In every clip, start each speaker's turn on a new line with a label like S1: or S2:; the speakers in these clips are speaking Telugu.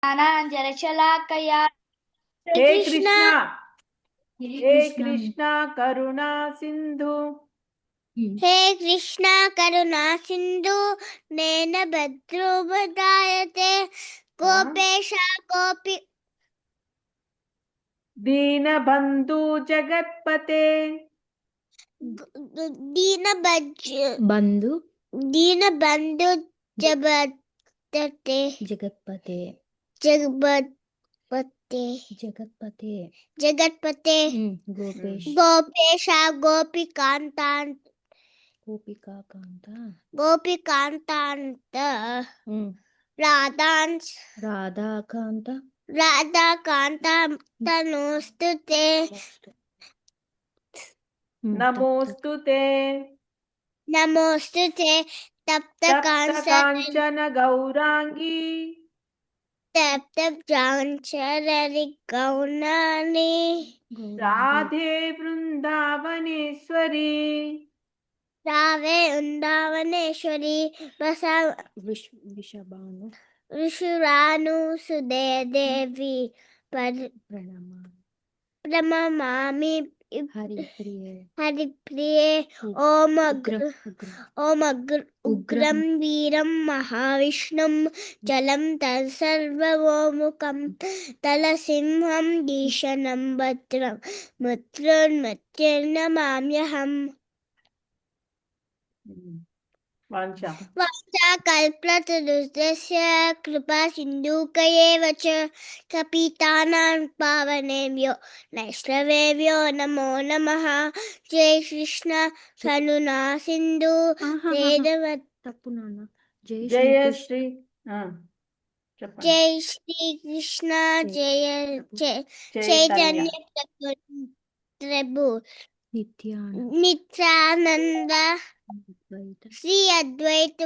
S1: ज्ञानाञ्जनशलाकया
S2: हे कृष्णा हे कृष्णा करुणा सिंधु
S1: हे कृष्णा करुणा सिंधु नैन भद्रो बदायते गोपेशा गोपी
S2: दीनबन्धु जगत्पते
S1: बंधु दीनबंधु जगत्पते जगत्पते जगत्पते जगत्पते जगत्पते गोपेश गोपेशा गोपिकांतांत गोपिकाकांत गोपिकांतांत राधांश राधाकांत राधाकांत तनुस्तुते
S2: नमोस्तुते
S1: नमोस्तुते तप्त
S2: कांचन गौरांगी
S1: तप्त कांचन गौरांगी
S2: राधे वृंदावनेश्वरी
S1: रावे वृंदावनेश्वरी विषभानु विषुरानुसुदे देवी प्रणमामि हरिप्रिये ओम उग्रं वीरं महाविष्णुं जलं तत्सर्वतोमुखं तलसिंहं ईशनं भद्रं मृत्युर्नमाम्यहम् वाञ्छाकल्पतरुस्य कृपा सिन्धुकयेव च कपीतानां पावनेभ्यो वैष्णवेभ्यो नमो नमः जय कृष्ण करुणा सिन्धु
S2: जय श्री
S1: जय श्री कृष्ण जय चैतन्य प्रभु नित्यानंद श्री अद्वैत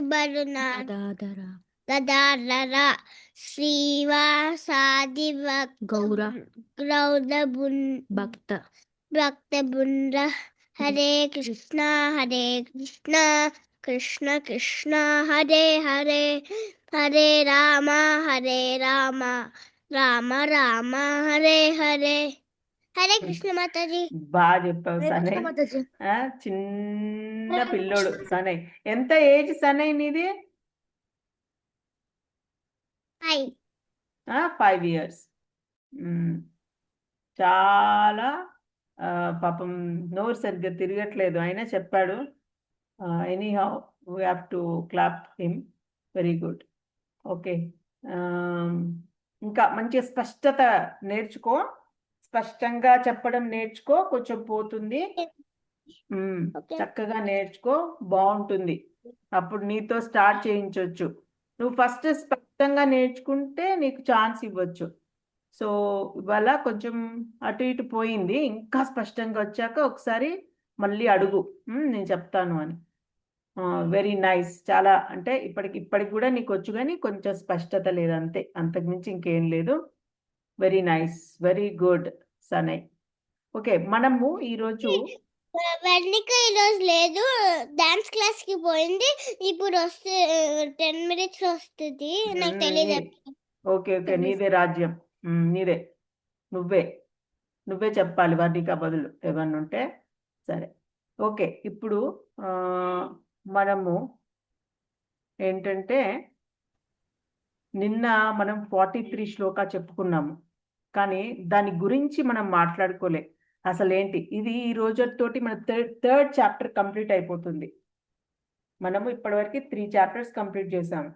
S1: गदाधर श्रीवासादि गौर भक्त बुंद हरे कृष्णा कृष्ण कृष्ण हरे हरे हरे राम राम राम हरे हरे హరే కృష్ణ మాతాజీ.
S2: బాగా చెప్పావు సనయ్. చిన్న పిల్లోడు సనయ్. ఎంత ఏజ్ సనయ్ నీది? 5 years. చాలా పాపం నోరు సరిగ్గా తిరగట్లేదు అయినా చెప్పాడు. Any how we have to clap him. Very good. Okay, ఇంకా మంచి స్పష్టత నేర్చుకో, స్పష్టంగా చెప్పడం నేర్చుకో, కొంచెం పోతుంది. చక్కగా నేర్చుకో, బాగుంటుంది. అప్పుడు నీతో స్టార్ట్ చేయించవచ్చు. నువ్వు ఫస్ట్ స్పష్టంగా నేర్చుకుంటే నీకు ఛాన్స్ ఇవ్వచ్చు. సో ఇవాళ కొంచెం అటు ఇటు పోయింది, ఇంకా స్పష్టంగా వచ్చాక ఒకసారి మళ్ళీ అడుగు, నేను చెప్తాను అని. Very nice. చాలా అంటే ఇప్పటికి కూడా నీకు వచ్చు, కానీ కొంచెం స్పష్టత లేదు అంతే, అంతకుమించి ఇంకేం లేదు. Very nice, very good Sanay. Okay, మనము ఈరోజు
S1: వర్ణిక ఈరోజు లేదు, డాన్స్ క్లాస్ కి పోయింది. ఇప్పుడు వస్తే 10 minutes వస్తుంది, నాకు తెలియదు.
S2: ఓకే ఓకే, నీదే రాజ్యం, నీదే, నువ్వే చెప్పాలి వర్ణిక బదులు ఏమన్నా ఉంటే. సరే, ఓకే. ఇప్పుడు మనము ఏంటంటే నిన్న మనం 43 శ్లోకా చెప్పుకున్నాము, కానీ దాని గురించి మనం మాట్లాడుకోలే. అసలు ఏంటి ఇది? ఈ రోజుతోటి మన థర్డ్ చాప్టర్ కంప్లీట్ అయిపోతుంది. మనము ఇప్పటివరకు 3 chapters కంప్లీట్ చేసాము.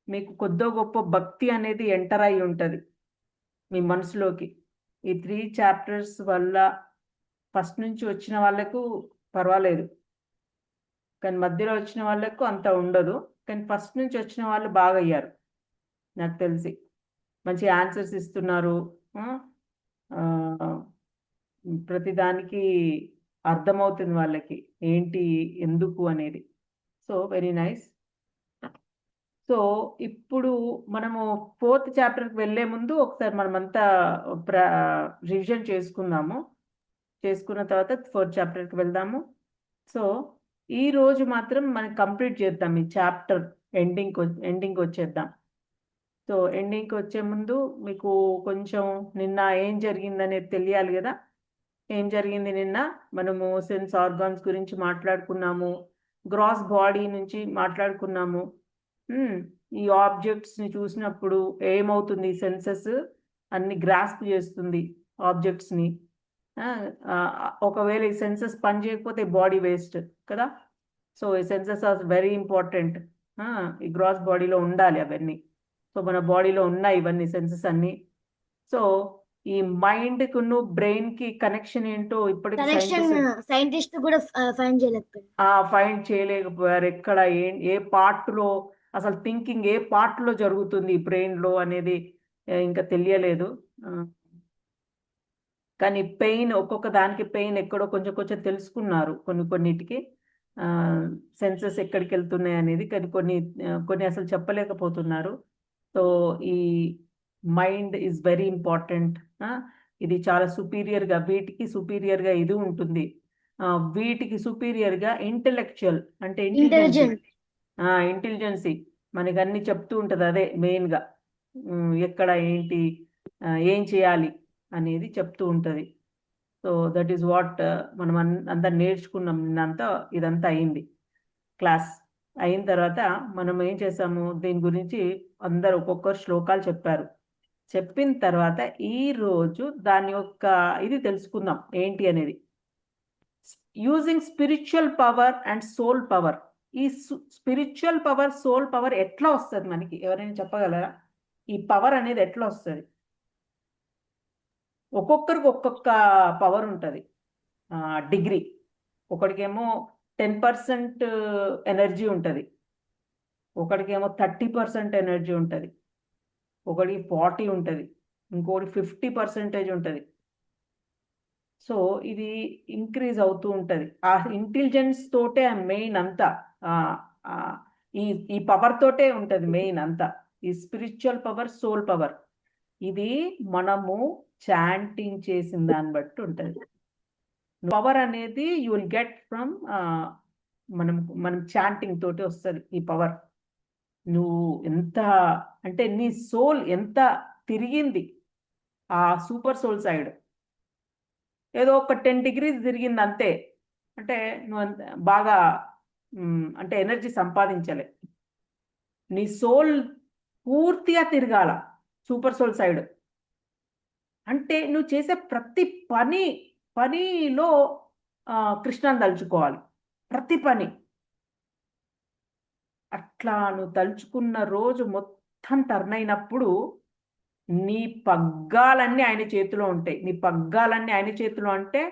S2: మీకు కొద్దో గొప్ప భక్తి అనేది ఎంటర్ అయి ఉంటుంది మీ మనసులోకి. ఈ 3 chapters వల్ల ఫస్ట్ నుంచి వచ్చిన వాళ్ళకు పర్వాలేదు, కానీ మధ్యలో వచ్చిన వాళ్ళకు అంత ఉండదు. కానీ ఫస్ట్ నుంచి వచ్చిన వాళ్ళు బాగా అయ్యారు నాకు తెలిసి. మంచి ఆన్సర్స్ ఇస్తున్నారు, ప్రతిదానికి అర్థమవుతుంది వాళ్ళకి ఏంటి ఎందుకు అనేది. So very nice. సో ఇప్పుడు మనము 4th చాప్టర్కి వెళ్ళే ముందు ఒకసారి మనమంతా రివిజన్ చేసుకుందాము. చేసుకున్న తర్వాత 4th చాప్టర్కి వెళ్దాము. సో ఈ రోజు మాత్రం మనం కంప్లీట్ చేద్దాం, ఈ చాప్టర్ ఎండింగ్ వచ్చేద్దాం. సో ఎండింగ్కి వచ్చే ముందు మీకు కొంచెం నిన్న ఏం జరిగిందనేది తెలియాలి కదా. ఏం జరిగింది నిన్న? మనము సెన్స్ ఆర్గాన్స్ గురించి మాట్లాడుకున్నాము, గ్రాస్ బాడీ నుంచి మాట్లాడుకున్నాము. ఈ ఆబ్జెక్ట్స్ని చూసినప్పుడు ఏమవుతుంది, సెన్సెస్ అన్ని గ్రాస్ప్ చేస్తుంది ఆబ్జెక్ట్స్ని. ఒకవేళ ఈ సెన్సెస్ పని చేయకపోతే బాడీ వేస్ట్ కదా. సో ఈ సెన్సెస్ ఆర్ వెరీ ఇంపార్టెంట్. ఈ గ్రాస్ బాడీలో ఉండాలి అవన్నీ. సో మన బాడీలో ఉన్నాయి ఇవన్నీ సెన్సెస్ అన్ని. సో ఈ మైండ్ కును బ్రెయిన్ కి కనెక్షన్ ఏంటో ఇప్పటికి
S3: కనెక్షన్ సైంటిస్ట్ కూడా ఫైండ్ చేయలేకపోయారు.
S2: ఫైండ్ చేయలేకపోయారు. ఎక్కడ ఏ పార్ట్ లో అసలు థింకింగ్ ఏ పార్ట్ లో జరుగుతుంది బ్రెయిన్ లో అనేది ఇంకా తెలియలేదు. కానీ పెయిన్, ఒక్కొక్క దానికి పెయిన్ ఎక్కడో కొంచెం కొంచెం తెలుసుకున్నారు కొన్నిటికి. సెన్సెస్ ఎక్కడికి వెళ్తున్నాయి అనేది. కానీ కొన్ని అసలు చెప్పలేకపోతున్నారు. సో ఈ మైండ్ ఈజ్ వెరీ ఇంపార్టెంట్. ఇది చాలా సుపీరియర్గా, వీటికి సుపీరియర్గా ఇది ఉంటుంది. వీటికి సుపీరియర్గా ఇంటెలెక్చువల్ అంటే ఇంటెలిజెన్సీ మనకి అన్ని చెప్తూ ఉంటుంది. అదే మెయిన్గా ఎక్కడ ఏంటి ఏం చేయాలి అనేది చెప్తూ ఉంటుంది. సో దట్ ఈస్ వాట్ మనం అంతా నేర్చుకున్నాం. నిన్నంతా ఇదంతా అయింది. క్లాస్ అయిన తర్వాత మనం ఏం చేసాము, దీని గురించి అందరు ఒక్కొక్కరు శ్లోకాలు చెప్పారు. చెప్పిన తర్వాత ఈరోజు దాని యొక్క ఇది తెలుసుకుందాం ఏంటి అనేది. Using spiritual power and soul power. ఈ స్పిరిచువల్ పవర్, సోల్ పవర్ ఎట్లా వస్తుంది మనకి? ఎవరైనా చెప్పగలరా? ఈ పవర్ అనేది ఎట్లా వస్తుంది? ఒక్కొక్కరికి ఒక్కొక్క పవర్ ఉంటుంది, డిగ్రీ. ఒకడికేమో 10% ఎనర్జీ ఉంటుంది, ఒకడికేమో 30% ఎనర్జీ ఉంటుంది, ఒకడికి 40 ఉంటుంది, ఇంకోటి 50% ఉంటుంది. సో ఇది ఇంక్రీజ్ అవుతూ ఉంటుంది. ఆ ఇంటెలిజెన్స్ తోటే మెయిన్ అంతా, ఈ పవర్ తోటే ఉంటుంది మెయిన్ అంతా. ఈ స్పిరిచువల్ పవర్, సోల్ పవర్, ఇది మనము చాంటింగ్ చేసిన దాన్ని బట్టి ఉంటుంది. పవర్ అనేది యూ విల్ గెట్ ఫ్రమ్ మనం చాంటింగ్ తోటి వస్తుంది ఈ పవర్. నువ్వు ఎంత అంటే నీ సోల్ ఎంత తిరిగింది ఆ సూపర్ సోల్ సైడ్, ఏదో ఒక 10 degrees తిరిగింది అంతే. అంటే నువ్వు బాగా అంటే ఎనర్జీ సంపాదించలే. నీ సోల్ పూర్తిగా తిరగాల సూపర్ సోల్ సైడ్. అంటే నువ్వు చేసే ప్రతి పనిలో కృష్ణని తలుచుకోవాలి. ప్రతి పని అట్లా నువ్వు తలుచుకున్న రోజు మొత్తం టర్న్ అయినప్పుడు నీ పగ్గాలన్నీ ఆయన చేతిలో ఉంటాయి. నీ పగ్గాలన్నీ ఆయన చేతిలో అంటే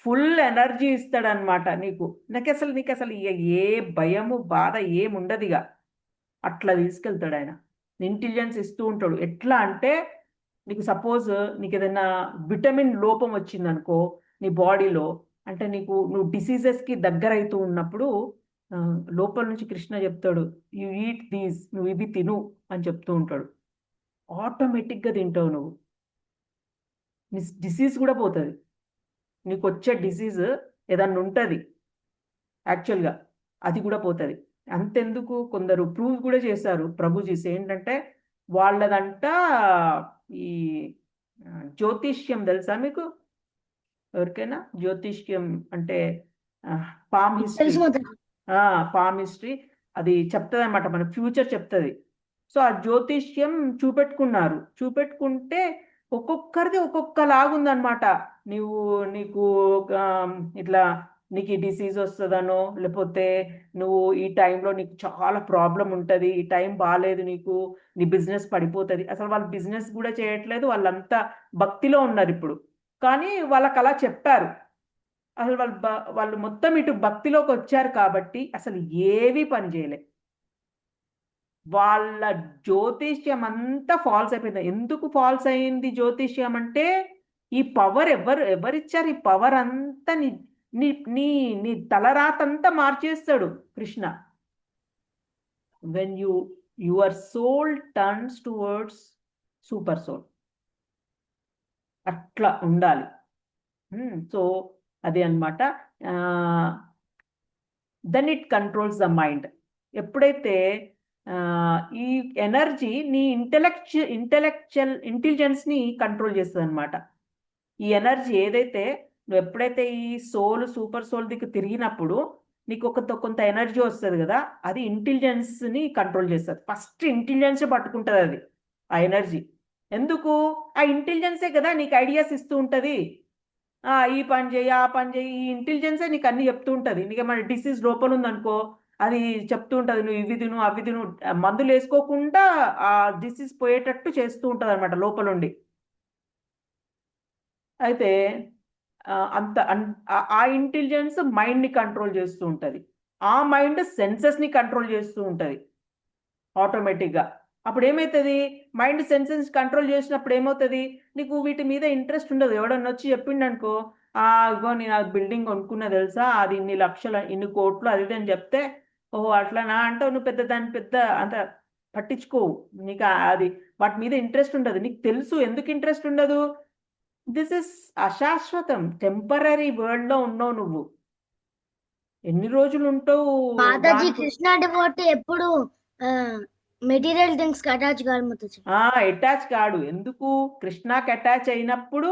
S2: ఫుల్ ఎనర్జీ ఇస్తాడనమాట నీకు. నీకు అసలు ఏ భయము బాధ ఏముండదుగా. అట్లా తీసుకెళ్తాడు ఆయన. ఇంటెలిజెన్స్ ఇస్తూ ఉంటాడు. ఎట్లా అంటే నీకు సపోజ్ నీకు ఏదైనా విటమిన్ లోపం వచ్చిందనుకో నీ బాడీలో, అంటే నువ్వు డిసీజెస్కి దగ్గర అవుతూ ఉన్నప్పుడు లోపల నుంచి కృష్ణ చెప్తాడు, యు ఈట్ దీస్, నువ్వు ఇవి తిను అని చెప్తూ ఉంటాడు. ఆటోమేటిక్గా తింటావు నువ్వు. నీ డిసీజ్ కూడా పోతుంది. నీకు వచ్చే డిసీజ్ ఏదన్నా ఉంటుంది యాక్చువల్గా, అది కూడా పోతుంది. అంతెందుకు, కొందరు ప్రూవ్ కూడా చేశారు ప్రభుజీస్. ఏంటంటే వాళ్ళదంట ఈ జ్యోతిష్యం తెలుసా మీకు? ఎవరికైనా జ్యోతిష్యం అంటే పామ్ హిస్టరీ అది చెప్తుంది అనమాట, మన ఫ్యూచర్ చెప్తుంది. సో ఆ జ్యోతిష్యం చూపెట్టుకుంటే ఒక్కొక్కరిది ఒక్కొక్కలాగుందనమాట. నీకు ఇట్లా నీకు ఈ డిసీజ్ వస్తుందనో, లేకపోతే నువ్వు ఈ టైంలో నీకు చాలా ప్రాబ్లం ఉంటుంది, ఈ టైం బాగాలేదు, నీ బిజినెస్ పడిపోతుంది. అసలు వాళ్ళు బిజినెస్ కూడా చేయట్లేదు, వాళ్ళంతా భక్తిలో ఉన్నారు ఇప్పుడు. కానీ వాళ్ళకి అలా చెప్పారు. అసలు వాళ్ళు మొత్తం ఇటు భక్తిలోకి వచ్చారు కాబట్టి అసలు ఏవి పని చేయలే. వాళ్ళ జ్యోతిష్యం అంతా ఫాల్స్ అయిపోయింది. ఎందుకు ఫాల్స్ అయింది జ్యోతిష్యం అంటే, ఈ పవర్ ఎవరిచ్చారు? ఈ పవర్ అంతా నీ తలరాతంతా మార్చేస్తాడు Krishna. When your soul turns towards super soul, అట్లా ఉండాలి. సో అదే అనమాట. Then it controls the mind. ఎప్పుడైతే ఈ ఎనర్జీ నీ ఇంటెలిజెన్స్ని కంట్రోల్ చేస్తుంది అనమాట. ఈ ఎనర్జీ ఏదైతే నువ్వు ఎప్పుడైతే ఈ సూపర్ సోల్ దిక్కు తిరిగినప్పుడు నీకు కొంత ఎనర్జీ వస్తుంది కదా, అది ఇంటెలిజెన్స్ని కంట్రోల్ చేస్తుంది. ఫస్ట్ ఇంటెలిజెన్సే పట్టుకుంటుంది అది, ఆ ఎనర్జీ. ఎందుకు? ఆ ఇంటెలిజెన్సే కదా నీకు ఐడియాస్ ఇస్తూ ఉంటుంది. ఈ పని చేయి, ఆ పని చేయి, ఈ ఇంటెలిజెన్సే నీకు అన్ని చెప్తూ ఉంటుంది. నీకు ఏమైనా డిసీజ్ లోపల ఉందనుకో, అది చెప్తూ ఉంటుంది నువ్వు ఇవి తిను అవి తిను, మందులు వేసుకోకుండా ఆ డిసీజ్ పోయేటట్టు చేస్తూ ఉంటుంది అనమాట లోపలుండి. అయితే ఆ ఇంటెలిజెన్స్ మైండ్ని కంట్రోల్ చేస్తూ ఉంటుంది. ఆ మైండ్ సెన్సెస్ని కంట్రోల్ చేస్తూ ఉంటుంది ఆటోమేటిక్గా. అప్పుడు ఏమవుతుంది? మైండ్ సెన్సెస్ కంట్రోల్ చేసినప్పుడు ఏమవుతుంది? నీకు వీటి మీద ఇంట్రెస్ట్ ఉండదు. ఎవడన్నా వచ్చి చెప్పిండు అనుకో, ఇగో నేను ఆ బిల్డింగ్ కొనుక్కున్నా తెలుసా, అది ఇన్ని లక్షలు ఇన్ని కోట్లు అది ఇది అని చెప్తే, ఓహో అట్లానా అంటావు. నువ్వు పెద్ద అంత పట్టించుకోవు. నీకు అది వాటి మీద ఇంట్రెస్ట్ ఉండదు. నీకు తెలుసు ఎందుకు ఇంట్రెస్ట్ ఉండదు. దిస్ ఇస్ అశాశ్వతం, టెంపరీ వరల్డ్ లో ఉన్నావు నువ్వు. ఎన్ని రోజులు ఉంటావు
S3: మాతాజీ కృష్ణ డివోటీ ఎప్పుడు మెటీరియల్ థింగ్స్ కి అటాచ్ కాదు మాతాజీ.
S2: అటాచ్ కాడు. ఎందుకు? కృష్ణకి అటాచ్ అయినప్పుడు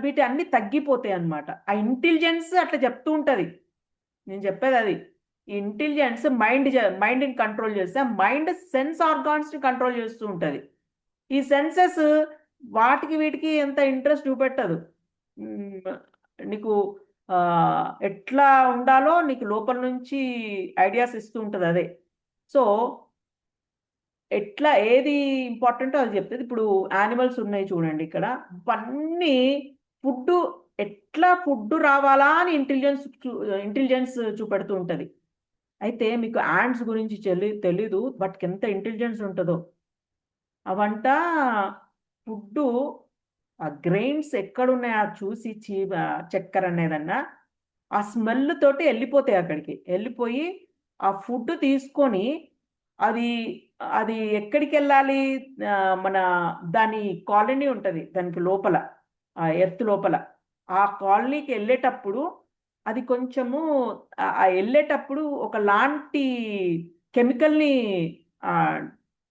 S2: వీటి అన్ని తగ్గిపోతాయి అన్నమాట. ఆ ఇంటెలిజెన్స్ అట్లా చెప్తూ ఉంటది. నేను చెప్పేది అది. ఈ ఇంటెలిజెన్స్ మైండ్ని కంట్రోల్ చేస్తే, మైండ్ సెన్స్ ఆర్గాన్స్ని కంట్రోల్ చేస్తూ ఉంటుంది. ఈ సెన్సెస్ వాటికి వీటికి ఎంత ఇంట్రెస్ట్ చూపెట్టదు. నీకు ఎట్లా ఉండాలో నీకు లోపల నుంచి ఐడియాస్ ఇస్తూ ఉంటుంది అదే. సో ఎట్లా ఏది ఇంపార్టెంటో అది చెప్తుంది. ఇప్పుడు యానిమల్స్ ఉన్నాయి చూడండి ఇక్కడ, ఇవన్నీ ఫుడ్ ఎట్లా ఫుడ్ రావాలా అని ఇంటెలిజెన్స్ చూపెడుతూ ఉంటుంది. అయితే మీకు యాంట్స్ గురించి తెలీదు, వాటికి ఎంత ఇంటెలిజెన్స్ ఉంటుందో. అవంట ఫుడ్డు ఆ గ్రెయిన్స్ ఎక్కడున్నాయో చూసి చక్కెర అనేదన్నా ఆ స్మెల్ తోటి వెళ్ళిపోతాయి. అక్కడికి వెళ్ళిపోయి ఆ ఫుడ్ తీసుకొని అది అది ఎక్కడికి వెళ్ళాలి, మన దాని కాలనీ ఉంటుంది దానికి లోపల, ఆ ఎర్త్ లోపల. ఆ కాలనీకి వెళ్ళేటప్పుడు అది కొంచెము వెళ్ళేటప్పుడు ఒకలాంటి కెమికల్ని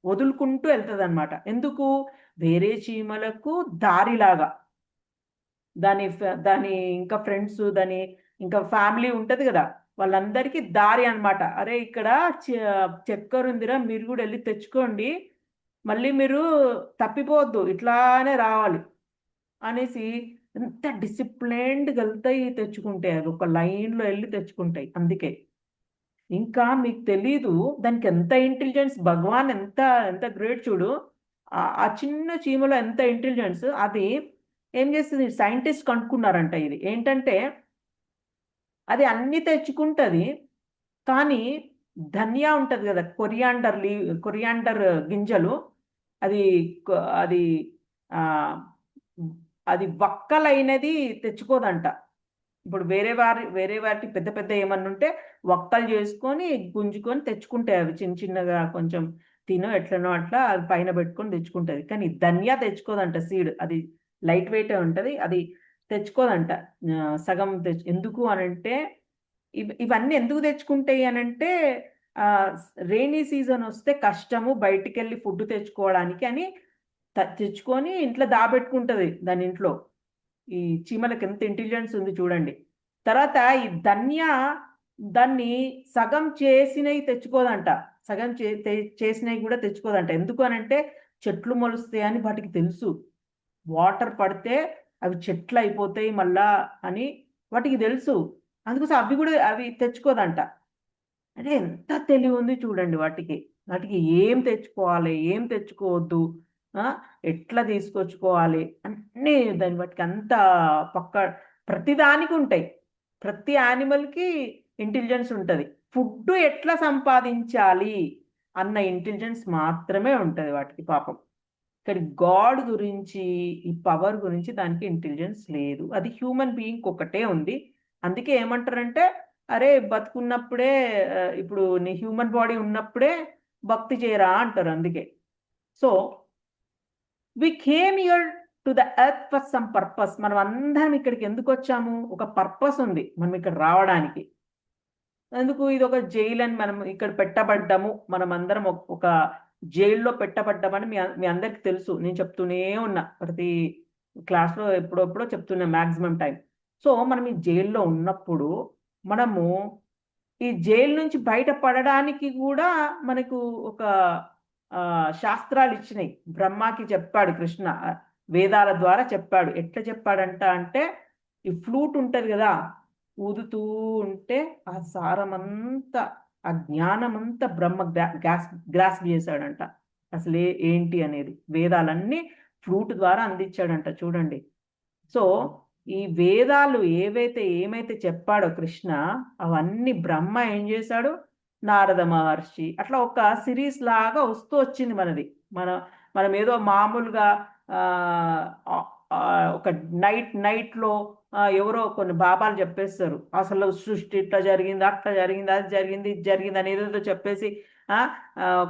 S2: వదులుకుంటూ వెళ్తుంది అనమాట. ఎందుకు? వేరే చీమలకు దారిలాగా, దాని ఇంకా ఫ్రెండ్స్, దాని ఇంకా ఫ్యామిలీ ఉంటుంది కదా, వాళ్ళందరికీ దారి అనమాట. అరే ఇక్కడ చక్కెర ఉందిరా, మీరు కూడా వెళ్ళి తెచ్చుకోండి, మళ్ళీ మీరు తప్పిపోవద్దు, ఇట్లానే రావాలి అనేసి ఎంత డిసిప్లైన్డ్గా వెళ్తాయి తెచ్చుకుంటాయి. అది ఒక లైన్లో వెళ్ళి తెచ్చుకుంటాయి. అందుకే ఇంకా మీకు తెలీదు దానికి ఎంత ఇంటెలిజెన్స్. భగవాన్ ఎంత ఎంత గ్రేట్ చూడు. ఆ చిన్న చీమలో ఎంత ఇంటెలిజెన్స్. అది ఏం చేస్తుంది, సైంటిస్ట్ కనుక్కున్నారంట. ఇది ఏంటంటే అది అన్ని తెచ్చుకుంటుంది, కానీ ధనియా ఉంటుంది కదా, కొరియాండర్ గింజలు, అది అది అది వక్కలైనది తెచ్చుకోదంట. ఇప్పుడు వేరే వాటి పెద్ద పెద్ద ఏమన్నా ఉంటే వక్కలు చేసుకొని గుంజుకొని తెచ్చుకుంటాయి. అవి చిన్న చిన్నగా కొంచెం తినో ఎట్లనో అట్లా అది పైన పెట్టుకొని తెచ్చుకుంటుంది. కానీ ధనియా తెచ్చుకోదంట. సీడ్ అది లైట్ వెయిట్ ఉంటుంది, అది తెచ్చుకోదంట. సగం ఎందుకు అనంటే ఇవన్నీ ఎందుకు తెచ్చుకుంటాయి అనంటే రెయినీ సీజన్ వస్తే కష్టము బయటికి వెళ్ళి ఫుడ్ తెచ్చుకోవడానికి అని తెచ్చుకొని ఇంట్లో దాబెట్టుకుంటుంది దాని ఇంట్లో. ఈ చీమలకు ఎంత ఇంటెలిజెన్స్ ఉంది చూడండి. తర్వాత ఈ దాన్ని సగం చేసినవి తెచ్చుకోదంట, సగం చేసినవి కూడా తెచ్చుకోదంట. ఎందుకు అనంటే చెట్లు మొలుస్తాయి అని వాటికి తెలుసు. వాటర్ పడితే అవి చెట్లు అయిపోతాయి మళ్ళా అని వాటికి తెలుసు. అందుకోసం అవి తెచ్చుకోదంట. అంటే ఎంత తెలివి ఉంది చూడండి వాటికి. ఏం తెచ్చుకోవాలి, ఏం తెచ్చుకోవద్దు, ఎట్లా తీసుకొచ్చుకోవాలి అన్నీ వాటికి అంత ప్రతిదానికి ఉంటాయి. ప్రతి యానిమల్కి ఇంటెలిజెన్స్ ఉంటుంది. ఫుడ్ ఎట్లా సంపాదించాలి అన్న ఇంటెలిజెన్స్ మాత్రమే ఉంటుంది వాటికి పాపం. కానీ గాడ్ గురించి, ఈ పవర్ గురించి దానికి ఇంటెలిజెన్స్ లేదు. అది హ్యూమన్ బీయింగ్ ఒకటే ఉంది. అందుకే ఏమంటారంటే, అరే బతుకున్నప్పుడే, ఇప్పుడు నీ హ్యూమన్ బాడీ ఉన్నప్పుడే భక్తి చేయరా అంటారు. అందుకే so we came here to the earth for some purpose. మనం అందరం ఇక్కడికి ఎందుకు వచ్చాము? ఒక పర్పస్ ఉంది మనం ఇక్కడ రావడానికి. అందుకు ఇది ఒక జైలు అని మనం ఇక్కడ పెట్టబడ్డాము, మనం అందరం ఒక జైల్లో పెట్టబడ్డామని మీ అందరికి తెలుసు. నేను చెప్తూనే ఉన్నా ప్రతి క్లాస్లో, ఎప్పుడో చెప్తున్నా మ్యాక్సిమం టైం. సో మనం ఈ జైల్లో ఉన్నప్పుడు మనము ఈ జైలు నుంచి బయటపడడానికి కూడా మనకు ఒక శాస్త్రాలు ఇచ్చినాయి. బ్రహ్మాకి చెప్పాడు కృష్ణ, వేదాల ద్వారా చెప్పాడు. ఎట్లా చెప్పాడంట అంటే, ఈ ఫ్లూట్ ఉంటది కదా, ఊదుతూ ఉంటే ఆ సారమంతా, ఆ జ్ఞానమంతా బ్రహ్మ గ్రాస్ప్ చేశాడంట. అసలు ఏంటి అనేది వేదాలన్నీ ఫ్లూట్ ద్వారా అందించాడంట. చూడండి. సో ఈ వేదాలు ఏమైతే చెప్పాడో కృష్ణ, అవన్నీ బ్రహ్మ ఏం చేశాడు, నారద మహర్షి, అట్లా ఒక సిరీస్ లాగా వస్తూ వచ్చింది మనది. మనం ఏదో మామూలుగా ఒక నైట్లో ఎవరో కొన్ని బాబాలు చెప్పేస్తారు, అసలు సృష్టి ఇట్లా జరిగింది, అట్లా జరిగింది, అది జరిగింది, ఇది జరిగింది అని ఏదో చెప్పేసి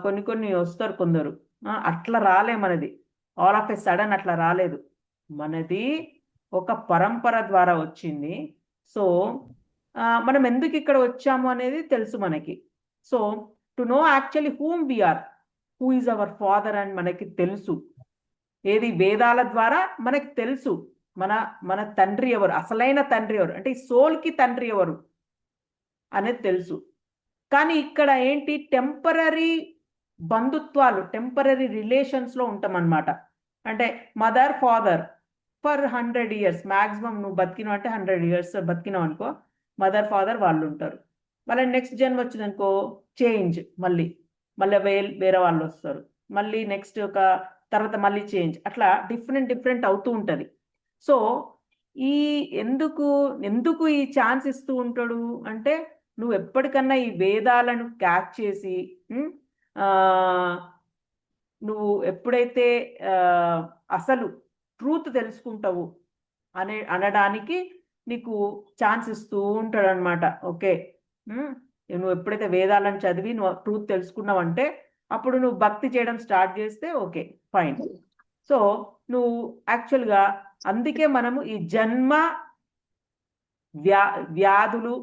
S2: కొన్ని వస్తారు కొందరు. అట్లా రాలే మనది, ఆల్ ఆఫ్ ఎ సడన్ అట్లా రాలేదు. మనది ఒక పరంపర ద్వారా వచ్చింది. సో మనం ఎందుకు ఇక్కడ వచ్చాము అనేది తెలుసు మనకి. So to know actually whom we are, who is our father అని మనకి తెలుసు. ఏది వేదాల ద్వారా మనకి తెలుసు మన తండ్రి ఎవరు, అసలైన తండ్రి ఎవరు, అంటే ఈ సోల్కి తండ్రి ఎవరు అనేది తెలుసు. కానీ ఇక్కడ ఏంటి, టెంపరీ బంధుత్వాలు, టెంపరీ రిలేషన్స్లో ఉంటాం అన్నమాట. అంటే mother father for 100 years maximum, నువ్వు బతికినావు అంటే 100 years బతికినావు అనుకో, మదర్ ఫాదర్ వాళ్ళు ఉంటారు. మళ్ళీ నెక్స్ట్ జన్మ వచ్చింది అనుకో, చేంజ్, మళ్ళీ వేరే వాళ్ళు వస్తారు, మళ్ళీ నెక్స్ట్ ఒక తర్వాత మళ్ళీ చేంజ్, అట్లా డిఫరెంట్ అవుతూ ఉంటుంది. సో ఎందుకు ఈ ఛాన్స్ ఇస్తూ ఉంటాడు అంటే, నువ్వు ఎప్పటికన్నా ఈ వేదాలను క్యాచ్ చేసి నువ్వు ఎప్పుడైతే అసలు ట్రూత్ తెలుసుకుంటావు అనడానికి నీకు ఛాన్స్ ఇస్తూ ఉంటాడు అనమాట. ఓకే, నువ్వు ఎప్పుడైతే వేదాలను చదివి నువ్వు ట్రూత్ తెలుసుకున్నావంటే అప్పుడు నువ్వు భక్తి చేయడం స్టార్ట్ చేస్తే ఓకే ఫైన్. సో నువ్వు యాక్చువల్గా అందుకే మనము ఈ జన్మ వ్యాధులు,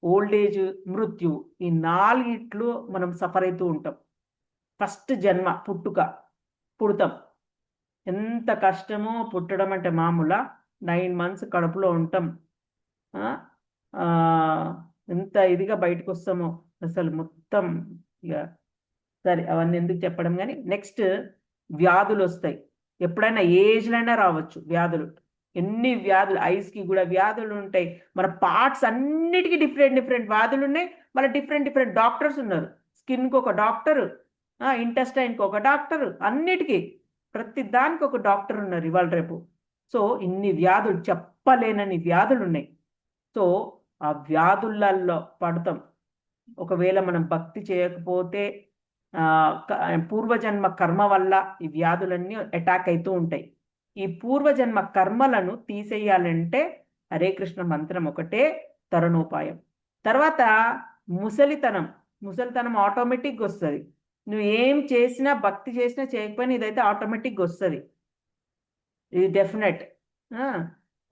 S2: ఓల్డేజ్, మృత్యు, ఈ 4 మనం సఫర్ అవుతూ ఉంటాం. ఫస్ట్ జన్మ పుడతాం, ఎంత కష్టమో పుట్టడం అంటే మామూలా, 9 months కడుపులో ఉంటాం, ఎంత ఇదిగా బయటకు వస్తామో అసలు మొత్తం. ఇక సరే అవన్నీ ఎందుకు చెప్పడం, కానీ నెక్స్ట్ వ్యాధులు వస్తాయి. ఎప్పుడైనా ఏజ్లైనా రావచ్చు వ్యాధులు. ఎన్ని వ్యాధులు, ఐస్కి కూడా వ్యాధులు ఉంటాయి, మన పార్ట్స్ అన్నిటికీ డిఫరెంట్ వ్యాధులు ఉన్నాయి. మళ్ళీ డిఫరెంట్ డాక్టర్స్ ఉన్నారు. స్కిన్కి ఒక డాక్టరు, ఇంటెస్టైన్కి ఒక డాక్టరు, అన్నిటికీ ప్రతి దానికి ఒక డాక్టర్ ఉన్నారు ఇవాళ రేపు. సో ఇన్ని వ్యాధులు, చెప్పలేనని వ్యాధులు ఉన్నాయి. సో ఆ వ్యాధులలో పడతాం. ఒకవేళ మనం భక్తి చేయకపోతే పూర్వజన్మ కర్మ వల్ల ఈ వ్యాధులన్నీ అటాక్ అవుతూ ఉంటాయి. ఈ పూర్వజన్మ కర్మలను తీసేయాలంటే హరే కృష్ణ మంత్రం ఒకటే తరుణోపాయం. తర్వాత ముసలితనం ఆటోమేటిక్గా వస్తుంది. నువ్వు ఏం చేసినా, భక్తి చేసినా చేయకపోయినా ఇదైతే ఆటోమేటిక్గా వస్తుంది, ఇది డెఫినెట్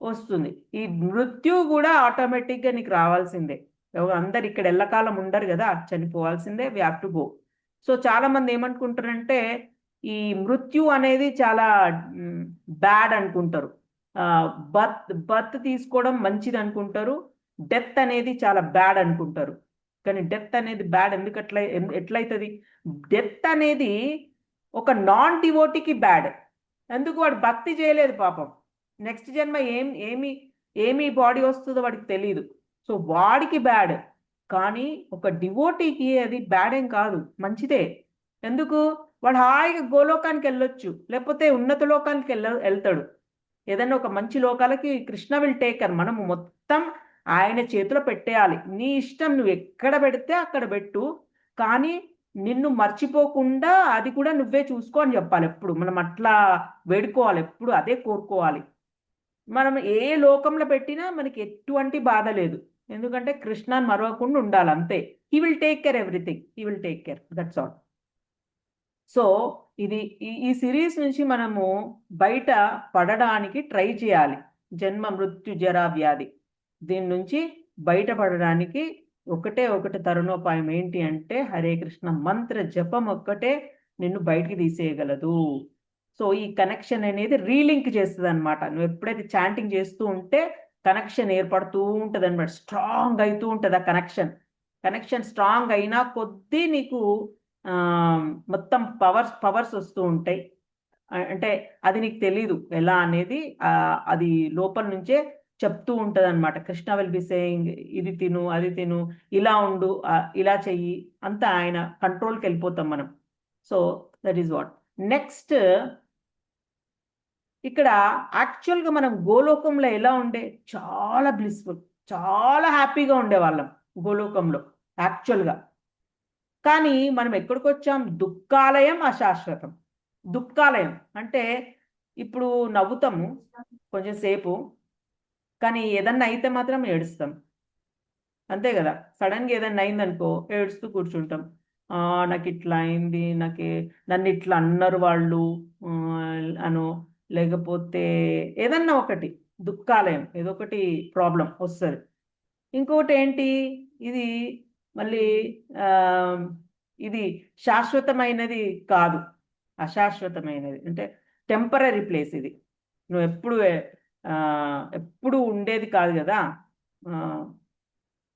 S2: వస్తుంది. ఈ మృత్యు కూడా ఆటోమేటిక్గా నీకు రావాల్సిందే. అందరు ఇక్కడ ఎల్లకాలం ఉండరు కదా, చనిపోవాల్సిందే, we have to go. So చాలా మంది ఏమనుకుంటారంటే ఈ మృత్యు అనేది చాలా బ్యాడ్ అనుకుంటారు, బర్త్ తీసుకోవడం మంచిది అనుకుంటారు, డెత్ అనేది చాలా బ్యాడ్ అనుకుంటారు. కానీ డెత్ అనేది బ్యాడ్ ఎందుకు ఎట్లయితుంది? డెత్ అనేది ఒక నాన్ డివోటీకి బ్యాడ్. ఎందుకు? వాడు భక్తి చేయలేదు పాపం. నెక్స్ట్ జన్మ ఏమి బాడీ వస్తుందో వాడికి తెలియదు. సో వాడికి బ్యాడ్. కానీ ఒక డివోటీకి అది బ్యాడ్ ఏం కాదు, మంచిదే. ఎందుకు? వాడు హాయిగా గోలోకానికి వెళ్ళొచ్చు, లేకపోతే ఉన్నత లోకానికి వెళ్తాడు. ఏదైనా ఒక మంచి లోకాలకి కృష్ణ విల్ టేకర్. మనము మొత్తం ఆయన చేతిలో పెట్టేయాలి. నీ ఇష్టం, నువ్వు ఎక్కడ పెడితే అక్కడ పెట్టు, కానీ నిన్ను మర్చిపోకుండా అది కూడా నువ్వే చూసుకో అని చెప్పాలి. ఎప్పుడు మనం అట్లా వేడుకోవాలి, ఎప్పుడు అదే కోరుకోవాలి. మనం ఏ లోకంలో పెట్టినా మనకి ఎటువంటి బాధ లేదు, ఎందుకంటే కృష్ణాన్ని మరవకుండా ఉండాలి అంతే. He will take care everything, he will take care, that's all. So ఇది ఈ సిరీస్ నుంచి మనము బయట పడడానికి ట్రై చేయాలి. జన్మ మృత్యు జరా వ్యాధి, దీని నుంచి బయటపడడానికి ఒకటి తరుణోపాయం ఏంటి అంటే హరే కృష్ణ మంత్ర జపం ఒక్కటే నిన్ను బయటికి తీసేయగలదు. సో ఈ కనెక్షన్ అనేది రీలింక్ చేస్తుంది అనమాట. నువ్వు ఎప్పుడైతే చాంటింగ్ చేస్తూ ఉంటే కనెక్షన్ ఏర్పడుతూ ఉంటుంది అనమాట, స్ట్రాంగ్ అవుతూ ఉంటుంది ఆ కనెక్షన్ స్ట్రాంగ్ అయినా కొద్దీ నీకు మొత్తం పవర్స్ వస్తూ ఉంటాయి. అంటే అది నీకు తెలీదు ఎలా అనేది, అది లోపల నుంచే చెప్తూ ఉంటుంది అనమాట. కృష్ణ విల్ బి సేయింగ్ ఇది తిను, అది తిను, ఇలా ఉండు, ఇలా చెయ్యి, అంతా ఆయన కంట్రోల్కి వెళ్ళిపోతాం మనం. So that is what. Next ఇక్కడ యాక్చువల్గా మనం గోలోకంలో ఎలా ఉండే, చాలా బ్లిస్ఫుల్, చాలా హ్యాపీగా ఉండేవాళ్ళం గోలోకంలో యాక్చువల్గా. కానీ మనం ఎక్కడికి వచ్చాం, దుఃఖాలయం అశాశ్వతం. దుఃఖాలయం అంటే ఇప్పుడు నవ్వుతాము కొంచెం సేపు, కానీ ఏదన్నా అయితే మాత్రం ఏడుస్తాం, అంతే కదా. సడన్గా ఏదన్నా అయిందనుకో ఏడుస్తూ కూర్చుంటాం. నాకు ఇట్లా అయింది, నన్ను ఇట్లా అన్నారు వాళ్ళు అను, లేకపోతే ఏదన్నా ఒకటి దుఃఖాలయం, ఏదో ఒకటి ప్రాబ్లం వస్తుంది. ఇంకొకటి ఏంటి, ఇది మళ్ళీ ఇది శాశ్వతమైనది కాదు, అశాశ్వతమైనది. అంటే టెంపరీ ప్లేస్ ఇది, నువ్వు ఎప్పుడు ఉండేది కాదు కదా.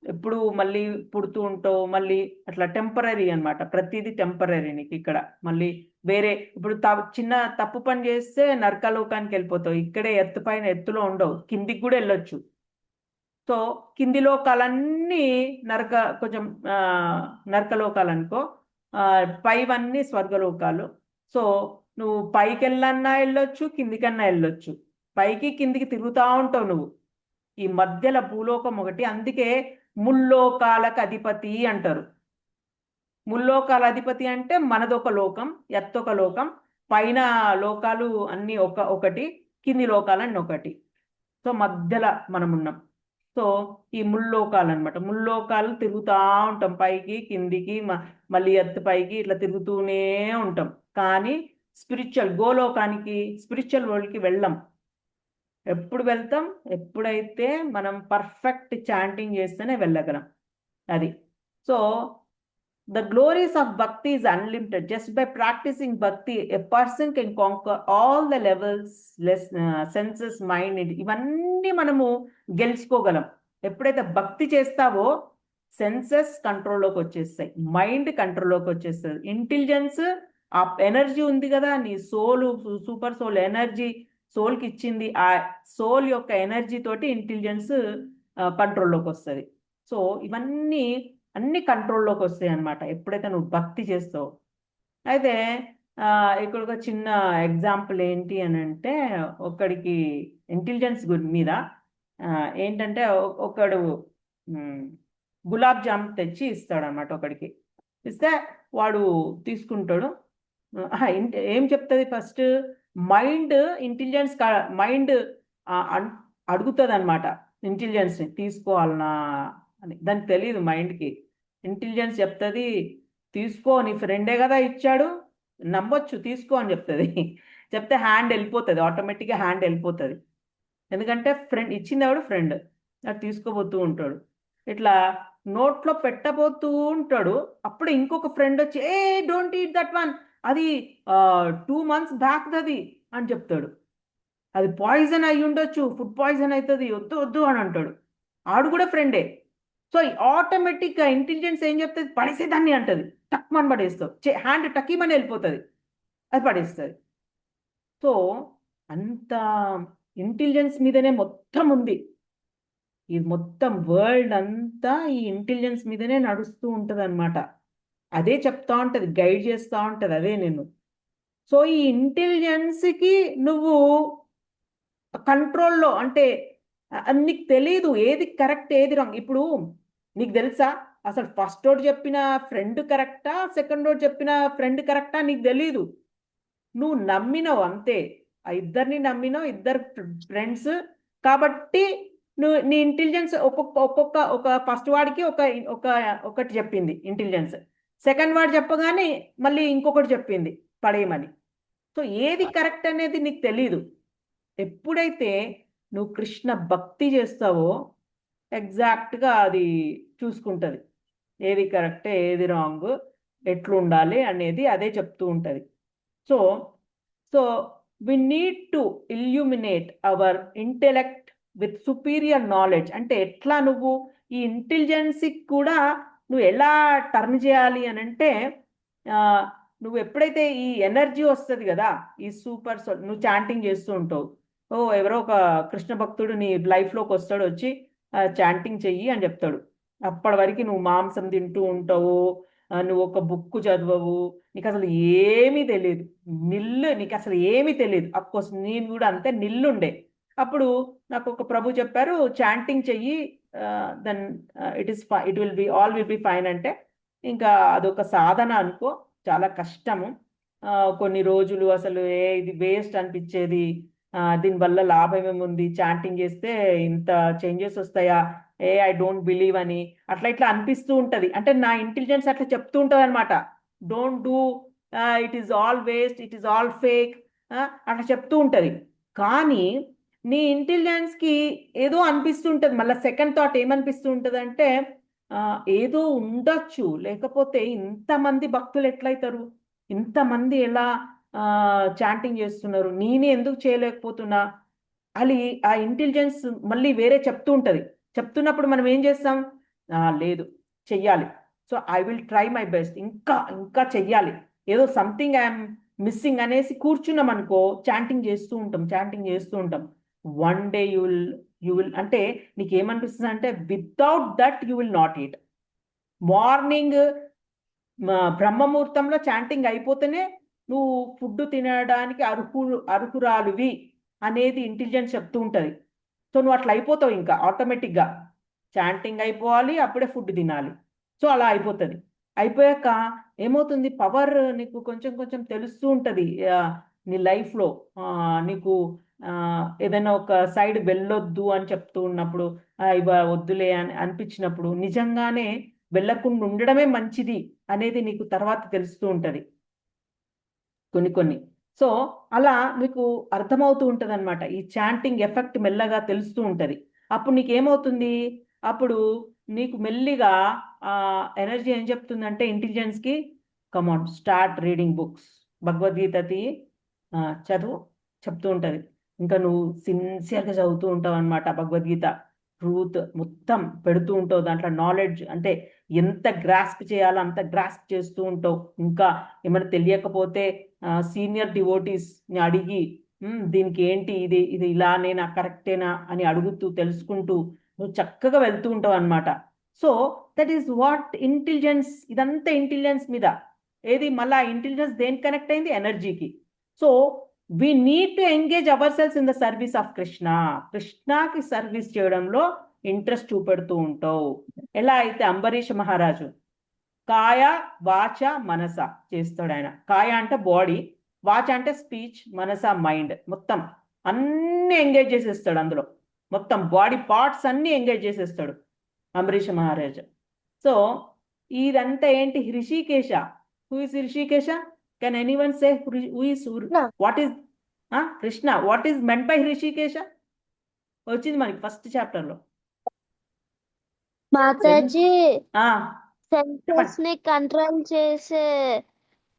S2: ఎప్పుడు మళ్ళీ పుడుతూ ఉంటావు, మళ్ళీ అట్లా టెంపరీ అనమాట. ప్రతిదీ టెంపరీ నీకు ఇక్కడ. మళ్ళీ వేరే ఇప్పుడు చిన్న తప్పు పని చేస్తే నరకలోకానికి వెళ్ళిపోతావు. ఇక్కడే ఎత్తులో ఉండవు, కిందికి కూడా వెళ్ళొచ్చు. సో కింది లోకాలన్నీ కొంచెం నరకలోకాలు అనుకో, పైవన్నీ స్వర్గలోకాలు. సో నువ్వు పైకి వెళ్ళన్నా వెళ్ళొచ్చు, కిందికన్నా వెళ్ళొచ్చు. పైకి కిందికి తిరుగుతూ ఉంటావు నువ్వు. ఈ మధ్యలో భూలోకం ఒకటి, అందుకే ముల్లోకాలకు అధిపతి అంటారు. ముల్లోకాల అధిపతి అంటే మనదొక లోకం, ఎత్తొక లోకం, పైన లోకాలు అన్నీ ఒకటి, కింది లోకాలన్నీ ఒకటి. సో మధ్యలో మనం ఉన్నాం. సో ఈ ముల్లోకాలు అనమాట. ముల్లోకాలు తిరుగుతూ ఉంటాం, పైకి కిందికి, మళ్ళీ ఎత్తు పైకి, ఇట్లా తిరుగుతూనే ఉంటాం. కానీ స్పిరిచువల్ గోలోకానికి, స్పిరిచువల్ వరల్డ్కి వెళ్ళాం. ఎప్పుడు వెళ్తాం, ఎప్పుడైతే మనం పర్ఫెక్ట్ చాంటింగ్ చేస్తేనే వెళ్ళగలం. అది. So the glories of bhakti is unlimited. Just by practicing bhakti, a person can conquer all the levels, senses, mind. ఇవన్నీ మనము గెలుచుకోగలం. ఎప్పుడైతే భక్తి చేస్తావో సెన్సెస్ కంట్రోల్లోకి వచ్చేస్తాయి, మైండ్ కంట్రోల్లోకి వచ్చేస్తుంది. ఇంటెలిజెన్స్, ఆ ఎనర్జీ ఉంది కదా, నీ సోల్, సూపర్ సోల్ ఎనర్జీ సోల్కి ఇచ్చింది. ఆ సోల్ యొక్క ఎనర్జీ తోటి ఇంటెలిజెన్స్ కంట్రోల్లోకి వస్తుంది. సో ఇవన్నీ అన్ని కంట్రోల్లోకి వస్తాయి అన్నమాట ఎప్పుడైతే నువ్వు భక్తి చేస్తావు. అయితే ఇక్కడ ఒక చిన్న ఎగ్జాంపుల్ ఏంటి అని అంటే, ఒకడికి ఇంటెలిజెన్స్ మీద ఏంటంటే, ఒకడు గులాబ్ జామ్ తెచ్చి ఇస్తాడు అనమాట. ఒకడికి ఇస్తే వాడు తీసుకుంటాడు. ఏం చెప్తుంది ఫస్ట్, మైండ్ ఇంటెలిజెన్స్, మైండ్ అడుగుతుంది అనమాట ఇంటెలిజెన్స్ని, తీసుకోవాలనా అని. దానికి తెలియదు మైండ్కి. ఇంటెలిజెన్స్ చెప్తుంది తీసుకో, నీ ఫ్రెండే కదా ఇచ్చాడు, నమ్మొచ్చు, తీసుకో అని చెప్తుంది. చెప్తే హ్యాండ్ వెళ్ళిపోతుంది, ఆటోమేటిక్గా హ్యాండ్ వెళ్ళిపోతుంది. ఎందుకంటే ఫ్రెండ్ ఇచ్చింది ఫ్రెండ్, అది తీసుకోబోతూ ఉంటాడు. ఇట్లా నోట్లో పెట్టబోతూ ఉంటాడు. అప్పుడు ఇంకొక ఫ్రెండ్ వచ్చి, డోంట్ ఈట్ దట్ వన్, అది 2 months బ్యాక్ అది అని చెప్తాడు. అది పాయిజన్ అయి ఉండొచ్చు, ఫుడ్ పాయిజన్ అవుతుంది, వద్దు వద్దు అని అంటాడు. ఆడు కూడా ఫ్రెండే. సో ఆటోమేటిక్గా ఇంటెలిజెన్స్ ఏం చెప్తుంది, పడేసేదాన్ని అంటది, టక్మని పడేస్తావు, హ్యాండ్ టక్కీమని వెళ్ళిపోతుంది, అది పడేస్తుంది. సో అంత ఇంటెలిజెన్స్ మీదనే మొత్తం ఉంది. ఈ మొత్తం వరల్డ్ అంతా ఈ ఇంటెలిజెన్స్ మీదనే నడుస్తూ ఉంటుంది అనమాట. అదే చెప్తా ఉంటుంది, గైడ్ చేస్తూ ఉంటుంది, అదే నేను. సో ఈ ఇంటెలిజెన్స్కి నువ్వు కంట్రోల్లో అంటే నీకు తెలీదు ఏది కరెక్ట్ ఏది రాంగ్. ఇప్పుడు నీకు తెలుసా అసలు ఫస్ట్ రోడ్ చెప్పిన ఫ్రెండ్ కరెక్టా, సెకండ్ రోడ్ చెప్పిన ఫ్రెండ్ కరెక్టా, నీకు తెలీదు. నువ్వు నమ్మినావు అంతే, ఆ ఇద్దరిని నమ్మినావు, ఇద్దరు ఫ్రెండ్స్ కాబట్టి నువ్వు నీ ఇంటెలిజెన్స్ ఒక ఫస్ట్ వాడికి ఒకటి చెప్పింది ఇంటెలిజెన్స్, సెకండ్ వాడు చెప్పగానే మళ్ళీ ఇంకొకటి చెప్పింది పడేయమని. సో ఏది కరెక్ట్ అనేది నీకు తెలీదు. ఎప్పుడైతే నువ్వు కృష్ణ భక్తి చేస్తావో ఎగ్జాక్ట్గా అది చూసుకుంటుంది, ఏది కరెక్ట్ ఏది రాంగ్, ఎట్లుండాలి అనేది అదే చెప్తూ ఉంటుంది. So so we need to illuminate our intellect with superior knowledge. అంటే ఎట్లా నువ్వు ఈ ఇంటెలిజెన్స్కి కూడా నువ్వు ఎలా టర్న్ చేయాలి అని అంటే, నువ్వు ఎప్పుడైతే ఈ ఎనర్జీ వస్తుంది కదా, ఈ సూపర్ నువ్వు చాంటింగ్ చేస్తూ ఉంటావు, ఓ ఎవరో ఒక కృష్ణ భక్తుడు నీ లైఫ్లోకి వస్తాడు, వచ్చి చాంటింగ్ చెయ్యి అని చెప్తాడు. అప్పటి వరకు నువ్వు మాంసం తింటూ ఉంటావు, నువ్వు ఒక బుక్ చదవవు, నీకు అసలు ఏమీ తెలియదు, నీకు అసలు ఏమీ తెలియదు. అఫ్కోర్స్ నేను కూడా అంతే నిల్లుండే. అప్పుడు నాకు ఒక ప్రభు చెప్పారు, చాంటింగ్ చెయ్యి, then it will be fine అంటే. ఇంకా అదొక సాధన అనుకో, చాలా కష్టము. కొన్ని రోజులు అసలు ఇది వేస్ట్ అనిపించేది, దీనివల్ల లాభం ఏముంది, చాంటింగ్ చేస్తే ఇంత చేంజెస్ వస్తాయా, ఐ డోంట్ బిలీవ్ అని అట్లా ఇట్లా అనిపిస్తూ ఉంటుంది. అంటే నా ఇంటెలిజెన్స్ అట్లా చెప్తూ ఉంటుంది అనమాట, don't do, it is all waste, it is all fake, అట్లా చెప్తూ ఉంటుంది. కానీ నీ ఇంటెలిజెన్స్కి ఏదో అనిపిస్తుంటుంది, మళ్ళీ సెకండ్ థాట్ ఏమనిపిస్తూ ఉంటుంది అంటే, ఏదో ఉండొచ్చు, లేకపోతే ఇంతమంది భక్తులు ఎట్లయితారు, ఇంతమంది ఎలా చాంటింగ్ చేస్తున్నారు, నేనే ఎందుకు చేయలేకపోతున్నా అని ఆ ఇంటెలిజెన్స్ మళ్ళీ వేరే చెప్తూ ఉంటుంది. చెప్తున్నప్పుడు మనం ఏం చేస్తాం, లేదు చెయ్యాలి, so I will try my best, ఇంకా ఇంకా చెయ్యాలి, ఏదో సంథింగ్ ఐఎమ్ మిస్సింగ్ అనేసి కూర్చున్నాం అనుకో, చాంటింగ్ చేస్తూ ఉంటాం. వన్ డే యూ విల్ అంటే నీకు ఏమనిపిస్తుంది అంటే, without that you will not eat. Morning బ్రహ్మముహూర్తంలో చాంటింగ్ అయిపోతేనే నువ్వు ఫుడ్ తినడానికి అర్హురాలువి అనేది ఇంటెలిజెన్స్ చెప్తూ ఉంటుంది. సో నువ్వు అట్లా అయిపోతావు, ఇంకా ఆటోమేటిక్గా చాంటింగ్ అయిపోవాలి, అప్పుడే ఫుడ్ తినాలి. సో అలా అయిపోతుంది. అయిపోయాక ఏమవుతుంది, పవర్ నీకు కొంచెం కొంచెం తెలుస్తూ ఉంటుంది నీ లైఫ్లో. నీకు ఏదైనా ఒక సైడ్ వెళ్ళొద్దు అని చెప్తూ ఉన్నప్పుడు, ఇవ వద్దులే అని అనిపించినప్పుడు, నిజంగానే వెళ్ళకుండా ఉండడమే మంచిది అనేది నీకు తర్వాత తెలుస్తూ ఉంటుంది కొన్ని. సో అలా నీకు అర్థమవుతూ ఉంటుంది అనమాట, ఈ చాంటింగ్ ఎఫెక్ట్ మెల్లగా తెలుస్తూ ఉంటుంది. అప్పుడు నీకేమవుతుంది, అప్పుడు నీకు మెల్లిగా ఎనర్జీ ఏం చెప్తుందంటే ఇంటెలిజెన్స్కి, కమాన్ స్టార్ట్ రీడింగ్ బుక్స్, భగవద్గీతది చదువు చెప్తూ ఉంటుంది. ఇంకా నువ్వు సిన్సియర్గా చదువుతూ ఉంటావు అనమాట, భగవద్గీత ట్రూత్ మొత్తం పెడుతూ ఉంటావు, దాంట్లో నాలెడ్జ్ అంటే ఎంత గ్రాస్ప్ చేయాలో అంత గ్రాస్ప్ చేస్తూ ఉంటావు. ఇంకా ఏమైనా తెలియకపోతే సీనియర్ డివోటీస్ని అడిగి, దీనికి ఏంటి, ఇది ఇలానేనా కరెక్టేనా అని అడుగుతూ తెలుసుకుంటూ నువ్వు చక్కగా వెళ్తూ ఉంటావు అనమాట. So that is what intelligence. ఇదంతా ఇంటెలిజెన్స్ మీద ఏది, మళ్ళీ ఇంటెలిజెన్స్ దేనికి కనెక్ట్ అయింది, ఎనర్జీకి. So we need to engage our cells in the service of కృష్ణకి సర్వీస్ చేయడంలో ఇంట్రెస్ట్ చూపెడుతూ ఉంటావు. ఎలా అయితే అంబరీష్ మహారాజు కాయ వాచ మనస చేస్తాడు. ఆయన కాయ అంటే బాడీ, వాచ అంటే స్పీచ్, మనస మైండ్, మొత్తం అన్ని ఎంగేజ్ చేసేస్తాడు. అందులో మొత్తం బాడీ పార్ట్స్ అన్ని ఎంగేజ్ చేసేస్తాడు అంబరీష్ మహారాజు. సో ఇదంతా ఏంటి, Hrishikesha. Who is Hrishikesha? Can anyone say who is, what is Krishna, what is meant by Hrishikesha? వచ్చింది మనకి ఫస్ట్ చాప్టర్ లో.
S4: మాతాజీ, సెన్సెస్ ని కంట్రోల్ చేసే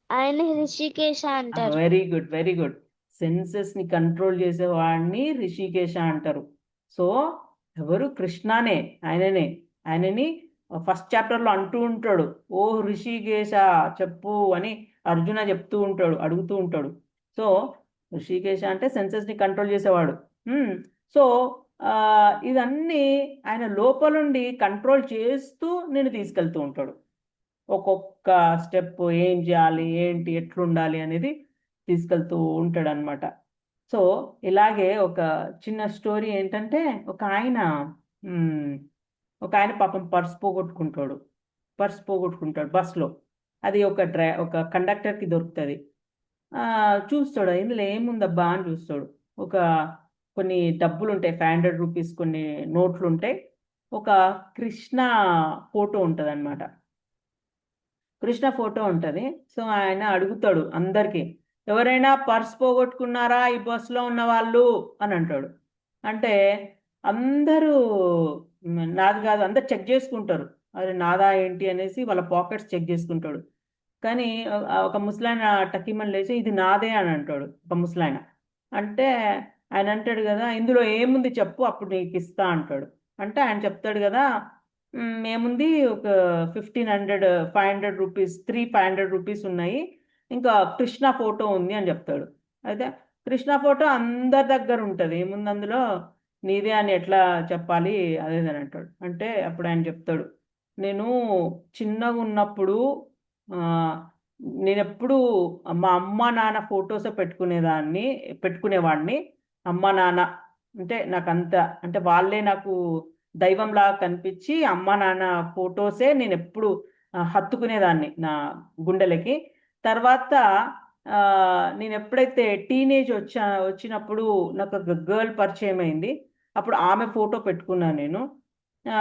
S4: ఆయన హృషికేశ అంటారు.
S2: Very good. సెన్సెస్ ని కంట్రోల్ చేసేవాడిని హృషికేశ అంటారు. సో ఎవరు, కృష్ణనే, ఆయనని ఫస్ట్ చాప్టర్ లో అంటూ ఉంటాడు, ఓ హృషికేశ చెప్పు అని అర్జున చెప్తూ ఉంటాడు, అడుగుతూ ఉంటాడు. సో హృషికేశ అంటే సెన్సెస్ ని కంట్రోల్ చేసేవాడు. సో ఇవన్నీ ఆయన లోపలుండి కంట్రోల్ చేస్తూ నేను తీసుకెళ్తూ ఉంటాడు. ఒక్కొక్క స్టెప్ ఏం చేయాలి, ఏంటి, ఎట్లుండాలి అనేది తీసుకెళ్తూ ఉంటాడు అనమాట. సో ఇలాగే ఒక చిన్న స్టోరీ ఏంటంటే, ఒక ఆయన పాపం పర్స్ పోగొట్టుకుంటాడు బస్లో. అది ఒక కండక్టర్కి దొరుకుతుంది. చూస్తాడు, ఇందులో ఏముందబ్బా అని చూస్తాడు. కొన్ని డబ్బులు ఉంటాయి, 500 రూపీస్ కొన్ని నోట్లు ఉంటాయి. ఒక కృష్ణ ఫోటో ఉంటుంది అనమాట, కృష్ణ ఫోటో ఉంటుంది. సో ఆయన అడుగుతాడు అందరికీ, ఎవరైనా పర్స్ పోగొట్టుకున్నారా ఈ బస్సులో ఉన్న వాళ్ళు అని అంటాడు. అంటే అందరూ నాది కాదు, అందరు చెక్ చేసుకుంటారు, అరే నాదా ఏంటి అనేసి వాళ్ళ పాకెట్స్ చెక్ చేసుకుంటాడు. కానీ ఒక ముసలాయన టకీమని లేచి ఇది నాదే అని అంటాడు, ఒక ముసలాయన. అంటే ఆయన అంటాడు కదా, ఇందులో ఏముంది చెప్పు అప్పుడు నీకు ఇస్తా అంటాడు. అంటే ఆయన చెప్తాడు కదా, ఏముంది ఒక 1500 500 రూపీస్ 500 రూపీస్ ఉన్నాయి, ఇంకా కృష్ణ ఫోటో ఉంది అని చెప్తాడు. అయితే కృష్ణ ఫోటో అందరి దగ్గర ఉంటుంది, ఏముంది అందులో, నీదే అని ఎట్లా చెప్పాలి అదేదని అంటాడు. అంటే అప్పుడు ఆయన చెప్తాడు, నేను చిన్నగా ఉన్నప్పుడు ఆ, నేను ఎప్పుడు మా అమ్మ నాన్న ఫొటోస్ పెట్టుకునేవాడిని. అమ్మ నాన్న అంటే నాకు అంత, అంటే వాళ్ళే నాకు దైవంలాగా కనిపించి అమ్మ నాన్న ఫొటోసే నేను ఎప్పుడు హత్తుకునేదాన్ని నా గుండెలకి. తర్వాత ఆ, నేను ఎప్పుడైతే టీనేజ్ వచ్చినప్పుడు నాకు ఒక గర్ల్ పరిచయం అయింది. అప్పుడు ఆమె ఫోటో పెట్టుకున్నాను నేను. ఆ,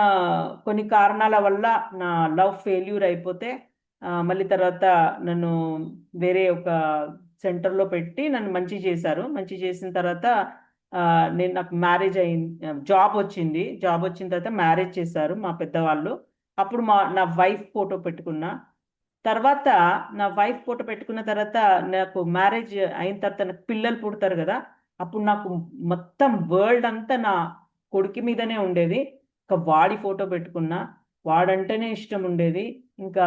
S2: కొన్ని కారణాల వల్ల నా లవ్ ఫెయిల్యూర్ అయిపోతే మళ్ళీ తర్వాత నన్ను వేరే ఒక సెంటర్లో పెట్టి నన్ను మంచి చేశారు. మంచి చేసిన తర్వాత ఆ, నాకు మ్యారేజ్ అయింది, జాబ్ వచ్చిన తర్వాత మ్యారేజ్ చేశారు మా పెద్దవాళ్ళు. అప్పుడు నా వైఫ్ ఫోటో పెట్టుకున్నా. తర్వాత నా వైఫ్ ఫోటో పెట్టుకున్న తర్వాత నాకు మ్యారేజ్ అయిన తర్వాత నాకు పిల్లలు పుడతారు కదా, అప్పుడు నాకు మొత్తం వరల్డ్ అంతా నా కొడుకు మీదనే ఉండేది. ఇంకా వాడి ఫోటో పెట్టుకున్నా, వాడంటేనే ఇష్టం ఉండేది. ఇంకా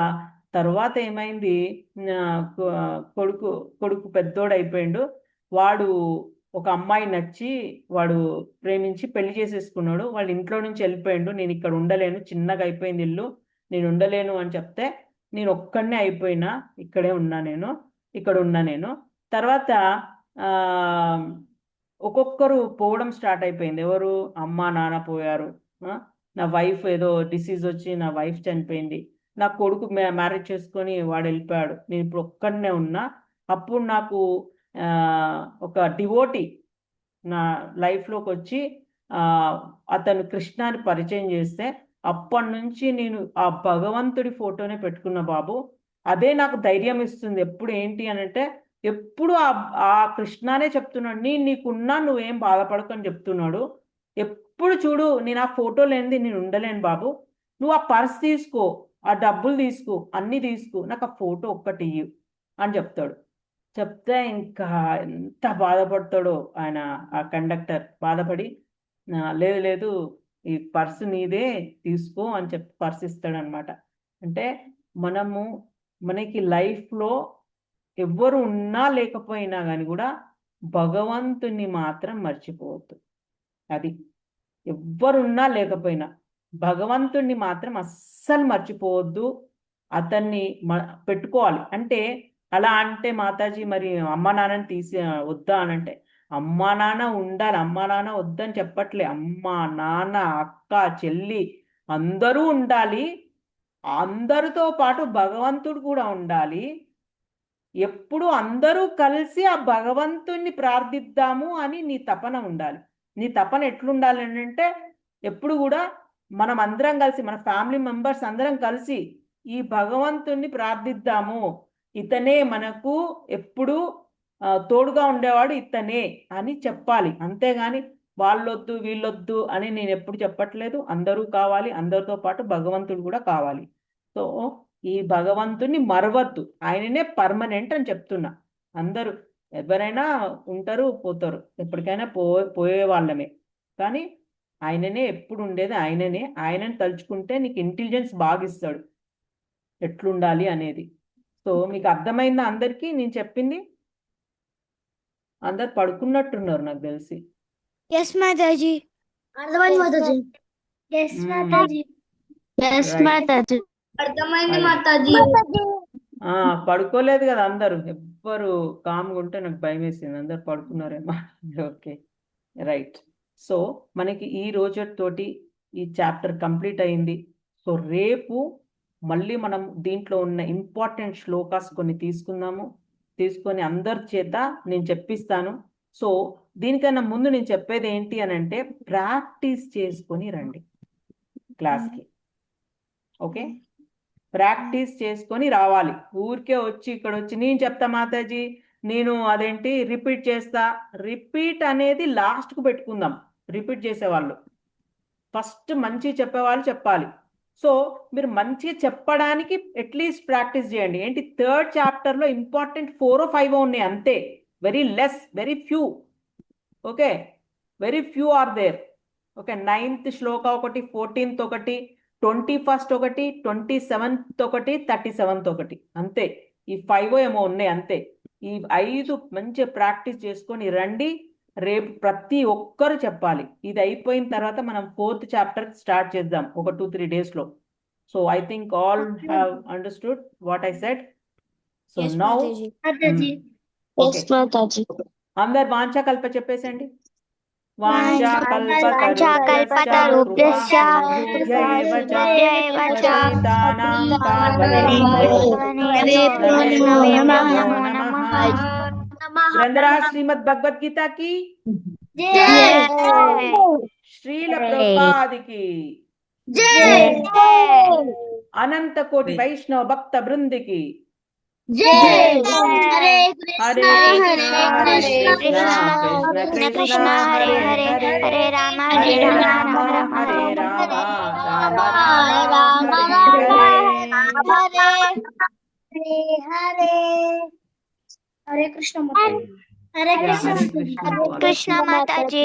S2: తర్వాత ఏమైంది, నా కొడుకు కొడుకు పెద్దోడు అయిపోయిండు. వాడు ఒక అమ్మాయి నచ్చి వాడు ప్రేమించి పెళ్లి చేసేసుకున్నాడు. వాళ్ళ ఇంట్లో నుంచి వెళ్ళిపోయిండు. నేను ఇక్కడ ఉండలేను, చిన్నగా అయిపోయింది ఇల్లు, నేను ఉండలేను అని చెప్తే నేను ఒక్కడనే అయిపోయినా, ఇక్కడ ఉన్నా నేను. తర్వాత ఆ, ఒక్కొక్కరు పోవడం స్టార్ట్ అయిపోయింది. ఎవరు? అమ్మ నాన్న పోయారు. నా వైఫ్ ఏదో డిసీజ్ వచ్చి నా వైఫ్ చనిపోయింది. నా కొడుకు మ్యారేజ్ చేసుకొని వాడు వెళ్ళిపోయాడు. నేను ఇప్పుడు ఒక్కడనే ఉన్నా. అప్పుడు నాకు ఆ, ఒక డివోటీ నా లైఫ్లోకి వచ్చి ఆ, అతను కృష్ణాని పరిచయం చేస్తే అప్పటి నుంచి నేను ఆ భగవంతుడి ఫోటోనే పెట్టుకున్న బాబు. అదే నాకు ధైర్యం ఇస్తుంది. ఎప్పుడు ఏంటి అని అంటే, ఎప్పుడు ఆ కృష్ణానే చెప్తున్నాడు, నీకున్నా నువ్వేం బాధపడకు అని చెప్తున్నాడు. ఎప్పుడు చూడు, నేను ఆ ఫోటో లేనిది నేను ఉండలేను బాబు, నువ్వు ఆ పర్స్ తీసుకో, ఆ డబ్బులు తీసుకో, అన్నీ తీసుకో, నాకు ఆ ఫోటో ఒక్కటి ఇయ్యు అని చెప్తాడు. చెప్తే ఇంకా ఎంత బాధపడతాడో ఆయన, ఆ కండక్టర్ బాధపడి, లేదు లేదు ఈ పర్సు నీదే తీసుకో అని చెప్పి పర్స్ ఇస్తాడనమాట. అంటే మనకి లైఫ్లో ఎవ్వరు ఉన్నా లేకపోయినా కానీ కూడా భగవంతుని మాత్రం మర్చిపోవద్దు. అది ఎవ్వరున్నా లేకపోయినా భగవంతుణ్ణి మాత్రం అస్సలు మర్చిపోవద్దు. అతన్ని పెట్టుకోవాలి. అంటే అలా అంటే మాతాజీ మరి అమ్మ నాన్నని వద్దా అని అంటే, అమ్మ నాన్న ఉండాలి, అమ్మ నాన్న వద్దని చెప్పట్లే. అమ్మ నాన్న అక్క చెల్లి అందరూ ఉండాలి. అందరితో పాటు భగవంతుడు కూడా ఉండాలి. ఎప్పుడు అందరూ కలిసి ఆ భగవంతుణ్ణి ప్రార్థిద్దాము అని నీ తపన ఉండాలి. నీ తపన ఎట్లుండాలి అంటే, ఎప్పుడు కూడా మనం అందరం కలిసి, మన ఫ్యామిలీ మెంబర్స్ అందరం కలిసి ఈ భగవంతుణ్ణి ప్రార్థిద్దాము, ఇతనే మనకు ఎప్పుడు తోడుగా ఉండేవాడు ఇతనే అని చెప్పాలి. అంతేగాని వాళ్ళొద్దు వీళ్ళొద్దు అని నేను ఎప్పుడు చెప్పట్లేదు. అందరూ కావాలి, అందరితో పాటు భగవంతుడు కూడా కావాలి. సో ఈ భగవంతుని మరవద్దు, ఆయననే పర్మనెంట్ అని చెప్తున్నా. అందరూ ఎవరైనా ఉంటారు పోతారు, ఎప్పటికైనా పోయే వాళ్ళమే, కానీ ఆయననే ఎప్పుడు ఉండేది, ఆయనని తలుచుకుంటే నీకు ఇంటెలిజెన్స్ బాగా ఇస్తాడు ఎట్లుండాలి అనేది. సో మీకు అర్థమైందా అందరికీ నేను చెప్పింది? అందరు పడుకున్నట్టున్నారు నాకు తెలిసి.
S1: ఎస్ మాతాజీ.
S3: అర్థమైంది Mataji.
S1: Yes Mataji.
S4: Yes
S2: Right.
S4: Mataji.
S3: అర్థమైంది
S2: అది.
S3: మాతాజీ.
S2: పడుకోలేదు కదా అందరు, ఎవ్వరు కామ్గా ఉంటే నాకు భయం వేసింది. అందరు పడుకున్నారేమో. Okay, right. సో మనకి ఈ రోజుతోటి ఈ చాప్టర్ కంప్లీట్ అయింది. సో రేపు మళ్ళీ మనం దీంట్లో ఉన్న ఇంపార్టెంట్ శ్లోకాస్ కొన్ని తీసుకొని అందరి చేత నేను చెప్పిస్తాను. సో దీనికన్నా ముందు నేను చెప్పేది ఏంటి అని అంటే, ప్రాక్టీస్ చేసుకొని రండి క్లాస్కి. ఓకే, ప్రాక్టీస్ చేసుకొని రావాలి. ఊరికే వచ్చి ఇక్కడ వచ్చి నేను చెప్తా మాతాజీ, నేను అదేంటి రిపీట్ చేస్తా, రిపీట్ అనేది లాస్ట్కు పెట్టుకుందాం. రిపీట్ చేసేవాళ్ళు ఫస్ట్ మంచి చెప్పేవాళ్ళు చెప్పాలి. సో మీరు మంచిగా చెప్పడానికి అట్లీస్ట్ ప్రాక్టీస్ చేయండి. ఏంటి, థర్డ్ చాప్టర్లో ఇంపార్టెంట్ 4 or 5 ఉన్నాయి అంతే. Very less, very few. Okay, very few are there. Okay, 9th శ్లోక ఒకటి, 14th ఒకటి, 21st ఒకటి, 27th ఒకటి, 37th ఒకటి, అంతే. ఈ 5 ఏమో ఉన్నాయి అంతే. ఈ 5 మంచిగా ప్రాక్టీస్ చేసుకొని రండి. రేపు ప్రతి ఒక్కరు చెప్పాలి. ఇది అయిపోయిన తర్వాత మనం 4th చాప్టర్ స్టార్ట్ చేద్దాం ఒక 2-3 డేస్లో. So I think all have understood what I said. So now అందరు వాంఛాకల్ప చెప్పేసండి.
S4: వాంఛాకల్పతరుభ్యశ్చ
S2: గ్రంథరాజ్ శ్రీమద్ భగవద్గీత की
S3: జై
S2: श्रील प्रभुपाद की
S3: జై
S2: अनंत कोटि वैष्णव भक्त वृंद की
S3: జై
S2: हरे
S3: హరే
S2: कृष्णा
S3: కృష్ణ
S2: कृष्ण कृष्ण हरे हरे
S4: హరే రామ
S2: हरे
S4: హరే
S2: राम
S4: రామ
S2: हरे Ram Ram
S3: Rama
S2: Ram Hare Hare.
S3: Hare Krishna
S2: Yeah, Hare Krishna.
S4: Krishna Mataji.